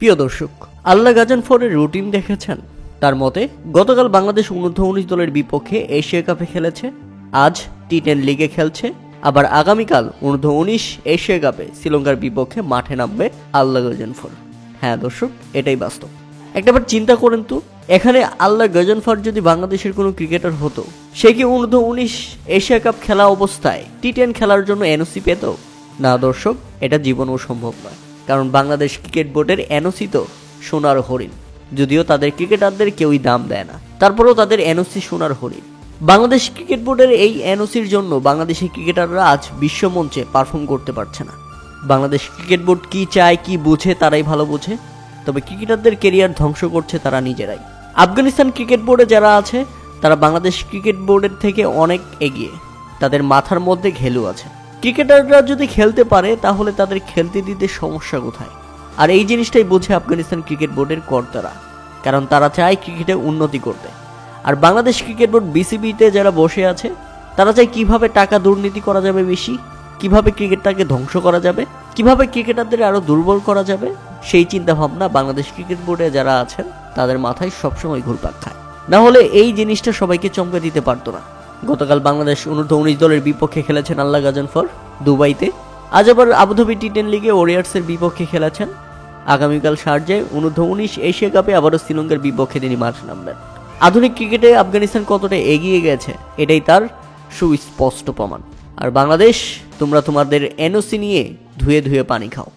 প্রিয় দর্শক, আল্লাহ গাজানফরের রুটিন দেখেছেন? তার মতে গতকাল বাংলাদেশ অনূর্ধ্ব-19 দলের বিপক্ষে এশিয়া কাপে খেলেছে, আজ টি10 লিগে খেলছে, আবার আগামীকাল অনূর্ধ্ব-19 এশিয়া কাপে শ্রীলঙ্কার বিপক্ষে মাঠে নামবে আল্লাহ গাজানফর। হ্যাঁ দর্শক, এটাই বাস্তব। একটাবার চিন্তা করেন তো, এখানে আল্লাহ গাজানফর যদি বাংলাদেশের কোনো ক্রিকেটার হতো, সে কি অনূর্ধ্ব-19 এশিয়া কাপ খেলা অবস্থায় টি10 খেলার জন্য এনওসি পেত? না দর্শক, এটা জীবনেও সম্ভব নয়। কারণ বাংলাদেশ ক্রিকেট বোর্ডের এনওসি তো সোনার হরিণ, যদিও তাদের ক্রিকেটারদের কেউই দাম দেয় না, তারপরেও তাদের এনওসি সোনার হরিণ। বাংলাদেশ ক্রিকেট বোর্ডের এই এনওসির জন্য বাংলাদেশের ক্রিকেটাররা আজ বিশ্বমঞ্চে পারফর্ম করতে পারছে না। বাংলাদেশ ক্রিকেট বোর্ড কি চায়, কি বোঝে, তারাই ভালো বোঝে। তবে ক্রিকেটারদের কেরিয়ার ধ্বংস করছে তারা নিজেরাই। আফগানিস্তান ক্রিকেট বোর্ডে যারা আছে, তারা বাংলাদেশ ক্রিকেট বোর্ডের থেকে অনেক এগিয়ে। তাদের মাথার মধ্যে ঘেলু আছে। ক্রিকেটাররা যদি খেলতে পারে, তাহলে তাদের খেলতে দিতে সমস্যা কোথায়? আর এই জিনিসটাই বোঝে আফগানিস্তান ক্রিকেট বোর্ডের কর্তারা, কারণ তারা চায় ক্রিকেটে উন্নতি করতে। আর বাংলাদেশ ক্রিকেট বোর্ড বিসিবিতে যারা বসে আছে, তারা চায় কিভাবে টাকা দুর্নীতি করা যাবে বেশি, কিভাবে ক্রিকেটটাকে ধ্বংস করা যাবে, কিভাবে ক্রিকেটারদের আরো দুর্বল করা যাবে, সেই চিন্তা ভাবনা বাংলাদেশ ক্রিকেট বোর্ডে যারা আছেন তাদের মাথায় সবসময় ঘুরপাক খায়। না হলে এই জিনিসটা সবাইকে চমকে দিতে পারতো না। গতকাল বাংলাদেশ অনূর্ধ্ব-19 দলের বিপক্ষে খেলেছেন আল্লাহ গাজানফর দুবাইতে, আজ আবার আবুধাবি টি10 লিগে ওরিয়ার্সের বিপক্ষে খেলেছেন, আগামীকাল শারজায় অনূর্ধ্ব-19 এশিয়া কাপে আবারও শ্রীলঙ্কার বিপক্ষে তিনি মাঠে নামবেন। আধুনিক ক্রিকেটে আফগানিস্তান কতটা এগিয়ে গেছে, এটাই তার সুস্পষ্ট প্রমাণ। আর বাংলাদেশ, তোমরা তোমাদের এনওসি নিয়ে ধুয়ে ধুয়ে পানি খাও।